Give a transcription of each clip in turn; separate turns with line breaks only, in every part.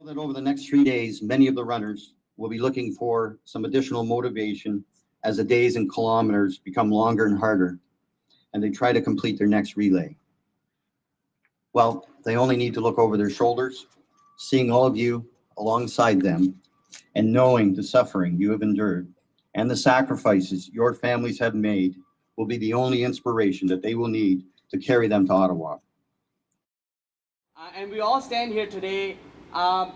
That over the next 3 days, many of the runners will be looking for some additional motivation as the days and kilometers become longer and harder and they try to complete their next relay. Well, they only need to look over their shoulders, seeing all of you alongside them and knowing the suffering you have endured and the sacrifices your families have made will be the only inspiration that they will need to carry them to Ottawa.
And we all stand here today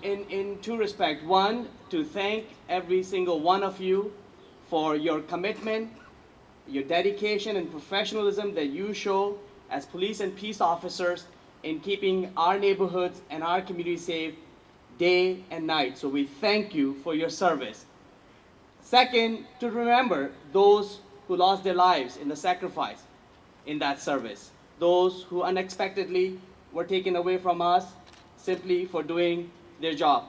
in two respects. One, to thank every single one of you for your commitment, your dedication and professionalism that you show as police and peace officers in keeping our neighborhoods and our community safe day and night. So we thank you for your service. Second, to remember those who lost their lives in the sacrifice in that service, those who unexpectedly were taken away from us simply for doing their job.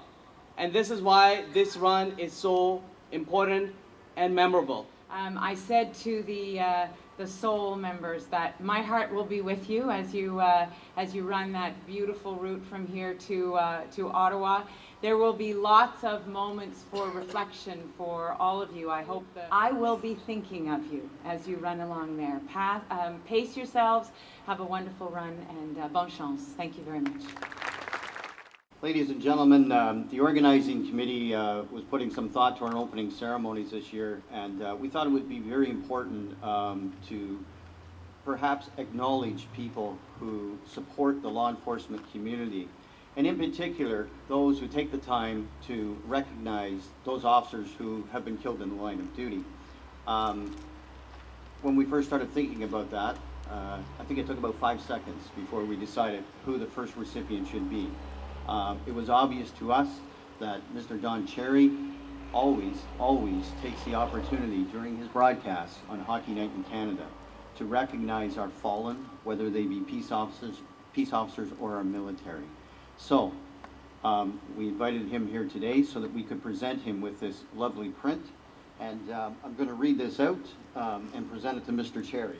And this is why this run is so important and memorable.
I said to the Soul members that my heart will be with you as you run that beautiful route from here to Ottawa. There will be lots of moments for reflection for all of you. I hope that I will be thinking of you as you run along there. Pace yourselves, have a wonderful run, and bonne chance. Thank you very much.
Ladies and gentlemen, the organizing committee was putting some thought to our opening ceremonies this year, and we thought it would be very important to perhaps acknowledge people who support the law enforcement community, and in particular, those who take the time to recognize those officers who have been killed in the line of duty. When we first started thinking about that, I think it took about 5 seconds before we decided who the first recipient should be. It was obvious to us that Mr. Don Cherry always takes the opportunity during his broadcasts on Hockey Night in Canada to recognize our fallen, whether they be peace officers or our military. So we invited him here today so that we could present him with this lovely print, and I'm going to read this out and present it to Mr. Cherry.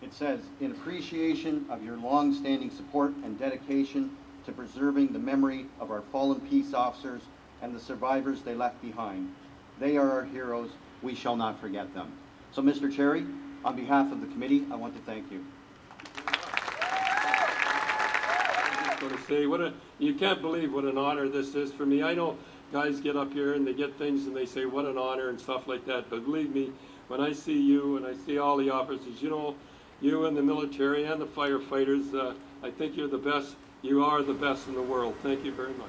It says, "In appreciation of your long-standing support and dedication to preserving the memory of our fallen peace officers and the survivors they left behind. They are our heroes. We shall not forget them." So, Mr. Cherry, on behalf of the committee, I want to thank you.
I was going to say, you can't believe what an honor this is for me. I know guys get up here and they get things and they say, what an honor and stuff like that. But believe me, when I see you and I see all the officers, you and the military and the firefighters, I think you're the best. You are the best in the world. Thank you very much.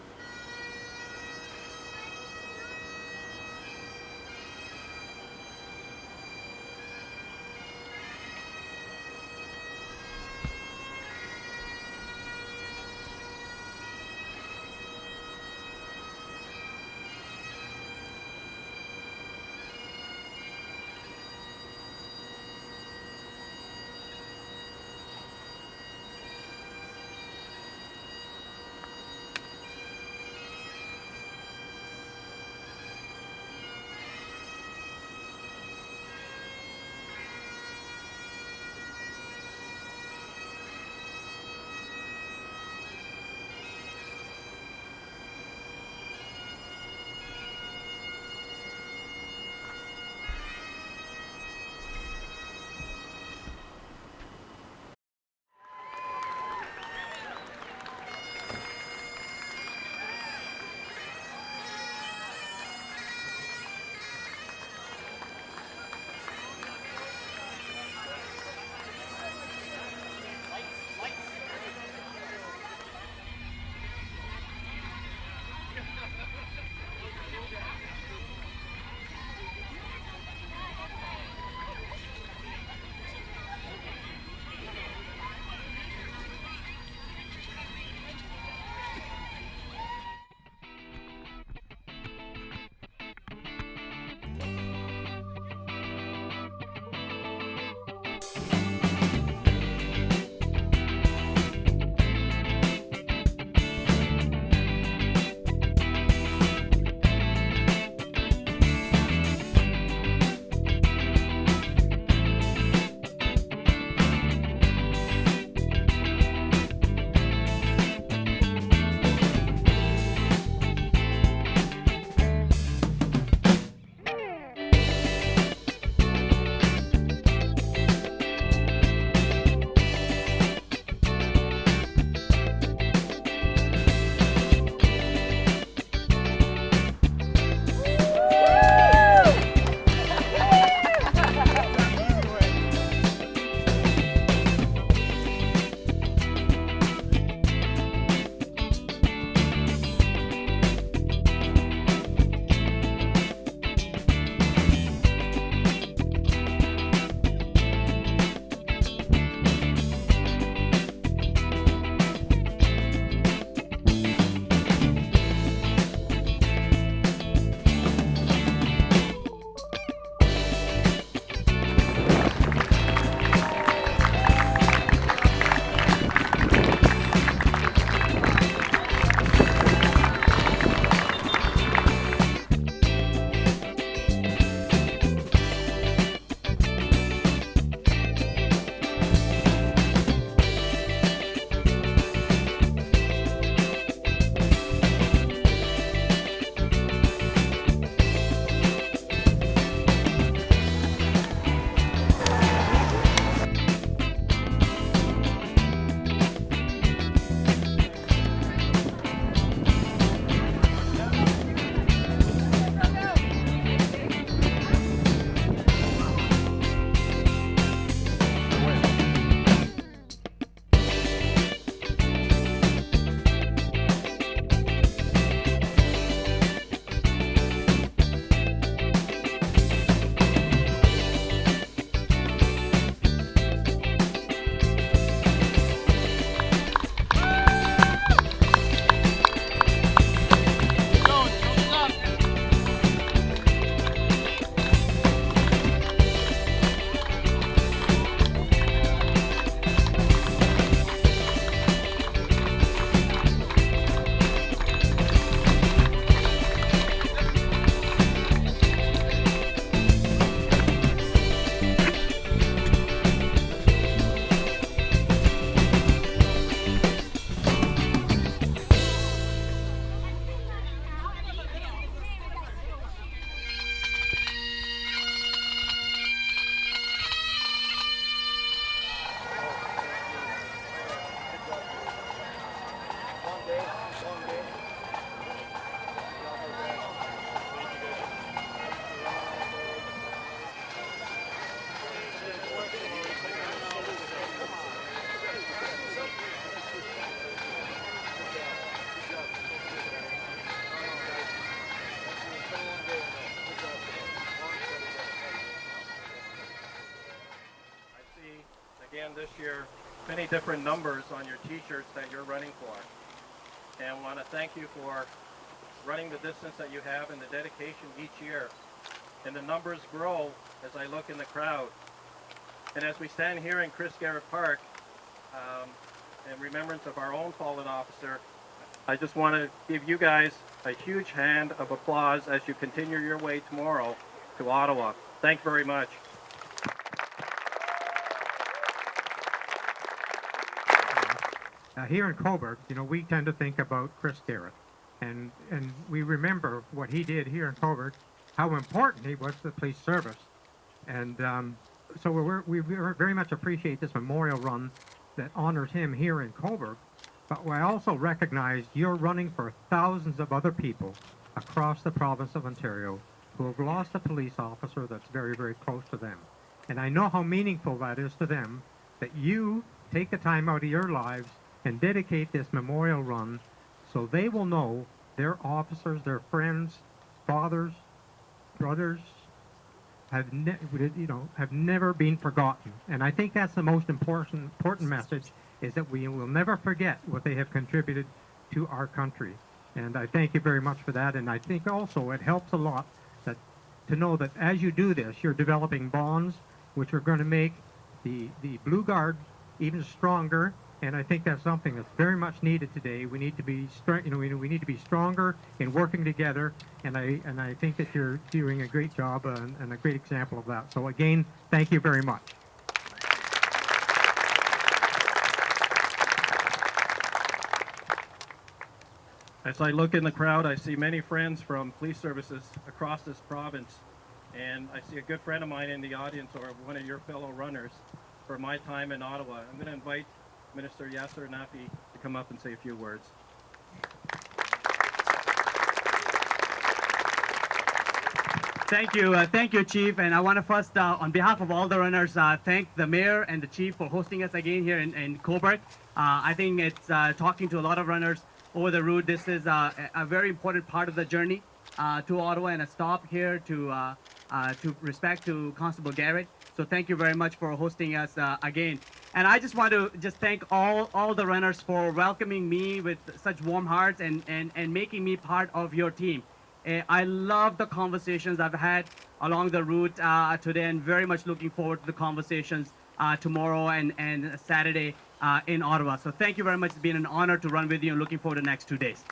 this year many different numbers on your t-shirts that you're running for. And I want to thank you for running the distance that you have and the dedication each year. And the numbers grow as I look in the crowd. And as we stand here in Chris Garrett Park, in remembrance of our own fallen officer, I just want to give you guys a huge hand of applause as you continue your way tomorrow to Ottawa. Thank you very much.
Here in Coburg, we tend to think about Chris Garrett, and we remember what he did here in Coburg, how important he was to the police service, and so we very much appreciate this memorial run that honors him here in Coburg. But I also recognize you're running for thousands of other people across the province of Ontario who have lost a police officer that's very, very close to them, and I know how meaningful that is to them that you take the time out of your lives and dedicate this memorial run so they will know their officers, their friends, fathers, brothers have never been forgotten. And I think that's the most important message, is that we will never forget what they have contributed to our country. And I thank you very much for that. And I think also it helps a lot to know that as you do this, you're developing bonds which are going to make the Blue Guard even stronger. And I think that's something that's very much needed today. We need to be we need to be stronger in working together. And I think that you're doing a great job and a great example of that. So again, thank you very much.
As I look in the crowd, I see many friends from police services across this province. And I see a good friend of mine in the audience, or one of your fellow runners, for my time in Ottawa. I'm going to invite Minister Yasser Nafi to come up and say a few words.
Thank you, Chief. And I want to first, on behalf of all the runners, thank the Mayor and the Chief for hosting us again here in Coburg. I think it's talking to a lot of runners over the route. This is a very important part of the journey to Ottawa, and a stop here to respect to Constable Garrett. So thank you very much for hosting us again. And I just want to thank all the runners for welcoming me with such warm hearts and making me part of your team. I love the conversations I've had along the route today, and very much looking forward to the conversations tomorrow and Saturday in Ottawa. So thank you very much. It's been an honor to run with you, and looking forward to the next 2 days.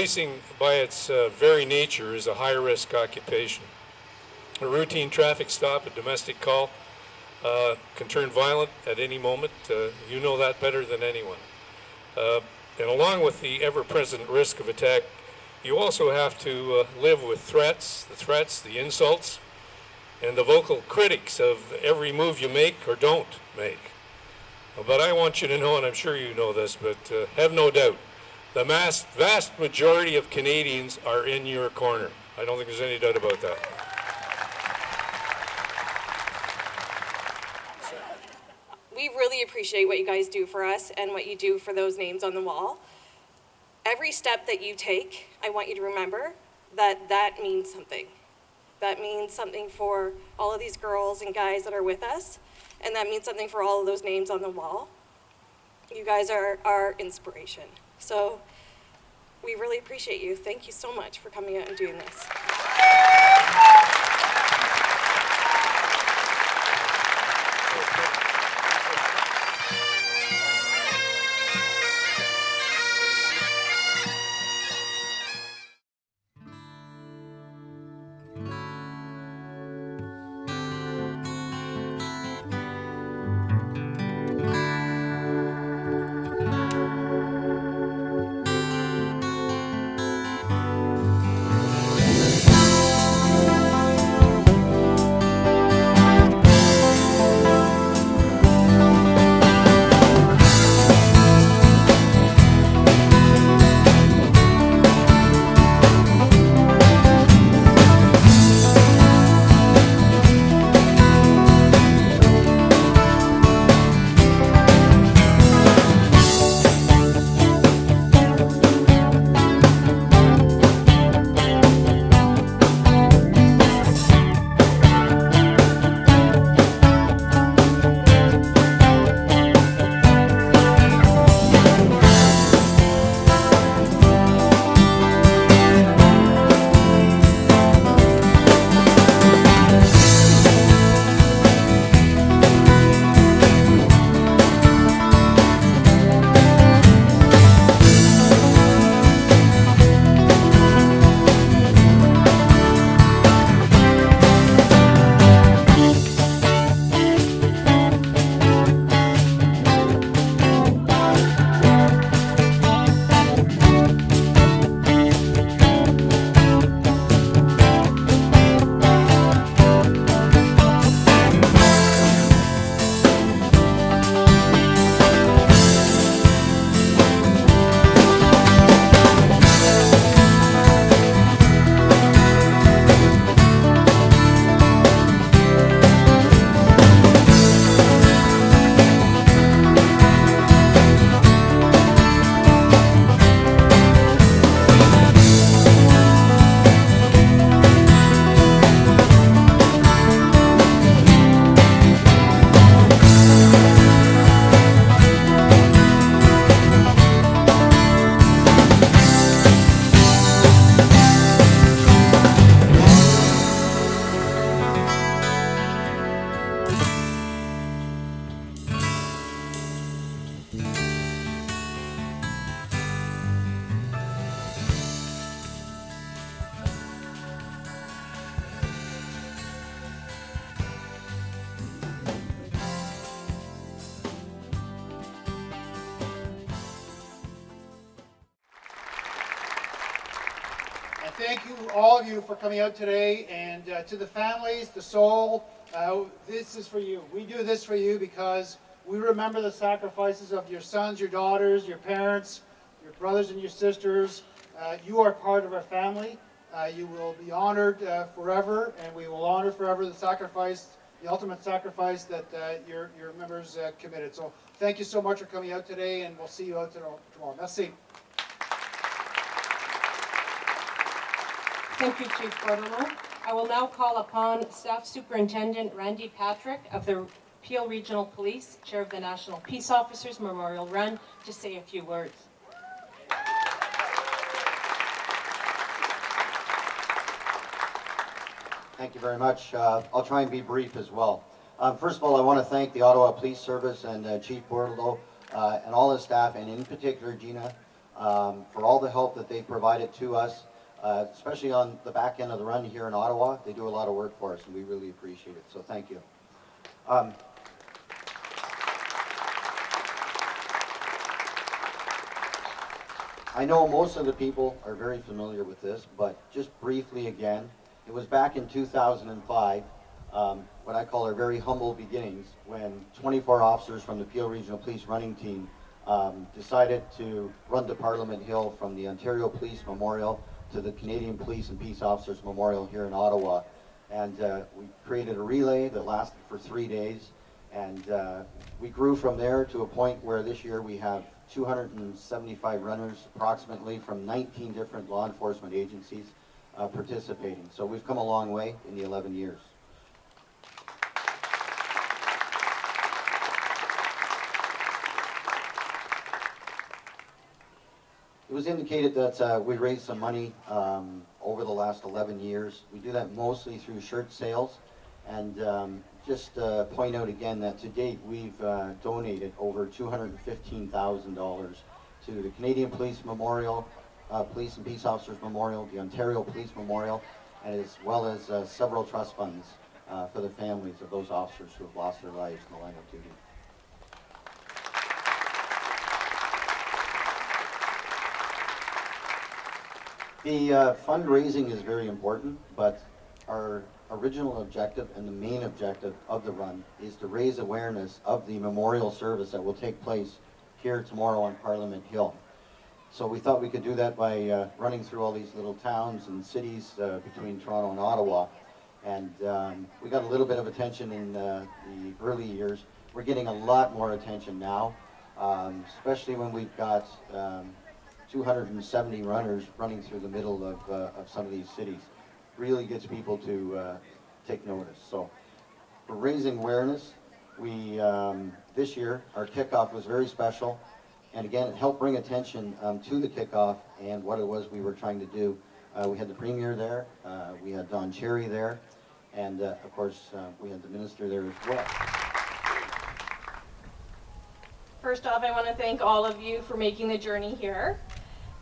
Policing, by its very nature, is a high-risk occupation. A routine traffic stop, a domestic call, can turn violent at any moment. You know that better than anyone. And along with the ever-present risk of attack, you also have to live with threats, the insults, and the vocal critics of every move you make or don't make. But I want you to know, and I'm sure you know this, but have no doubt, the vast majority of Canadians are in your corner. I don't think there's any doubt about that.
We really appreciate what you guys do for us and what you do for those names on the wall. Every step that you take, I want you to remember that that means something. That means something for all of these girls and guys that are with us, and that means something for all of those names on the wall. You guys are our inspiration. So we really appreciate you. Thank you so much for coming out and doing this.
And thank you, all of you, for coming out today. And to the families, the soul, this is for you. We do this for you because we remember the sacrifices of your sons, your daughters, your parents, your brothers and your sisters. You are part of our family. You will be honored forever, and we will honor forever the sacrifice, the ultimate sacrifice that your members committed. So thank you so much for coming out today, and we'll see you out tomorrow. Merci.
Thank you, Chief Bordelot. I will now call upon Staff Superintendent Randy Patrick of the Peel Regional Police, Chair of the National Peace Officers Memorial Run, to say a few words.
Thank you very much. I'll try and be brief as well. First of all, I want to thank the Ottawa Police Service and Chief Bordelot and all his staff, and in particular Gina, for all the help that they provided to us, especially on the back end of the run here in Ottawa. They do a lot of work for us, and we really appreciate it. So thank you. I know most of the people are very familiar with this, but just briefly again, it was back in 2005, what I call our very humble beginnings, when 24 officers from the Peel Regional Police running team decided to run to Parliament Hill from the Ontario Police Memorial to the Canadian Police and Peace Officers Memorial here in Ottawa. And we created a relay that lasted for 3 days. And we grew from there to a point where this year we have 275 runners approximately from 19 different law enforcement agencies participating. So we've come a long way in the 11 years. It was indicated that we raised some money over the last 11 years. We do that mostly through shirt sales. And just point out again that to date we've donated over $215,000 to the Canadian Police Memorial, Police and Peace Officers Memorial, the Ontario Police Memorial, and as well as several trust funds for the families of those officers who have lost their lives in the line of duty. The fundraising is very important, but our original objective and the main objective of the run is to raise awareness of the memorial service that will take place here tomorrow on Parliament Hill. So we thought we could do that by running through all these little towns and cities between Toronto and Ottawa. And we got a little bit of attention in the early years. We're getting a lot more attention now, especially when we've got 270 runners running through the middle of some of these cities. Really gets people to take notice. So for raising awareness, we this year our kickoff was very special, and again it helped bring attention to the kickoff and what it was we were trying to do. We had the Premier there, we had Don Cherry there, and of course we had the Minister there as well.
First off, I want to thank all of you for making the journey here.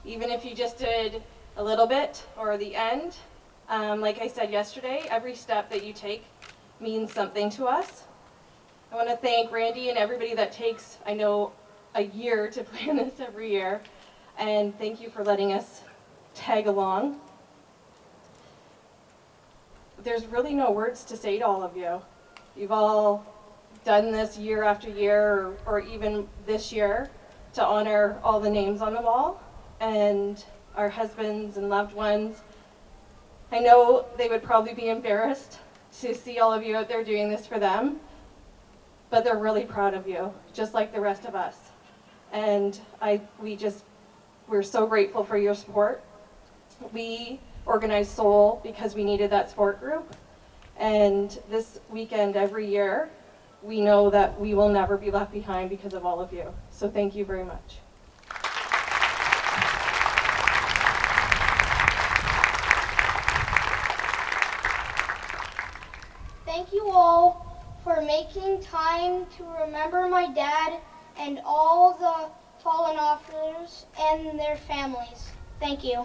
Even if you just did a little bit or the end, like I said yesterday, every step that you take means something to us. I want to thank Randy and everybody that takes, I know, a year to plan this every year. And thank you for letting us tag along. There's really no words to say to all of you. You've all done this year after year, or even this year, to honor all the names on the wall and our husbands and loved ones. I know they would probably be embarrassed to see all of you out there doing this for them, but they're really proud of you, just like the rest of us. And we're so grateful for your support. We organized Soul because we needed that support group. And this weekend, every year, we know that we will never be left behind because of all of you. So thank you very much.
Thank you all for making time to remember my dad and all the fallen officers and their families. Thank you.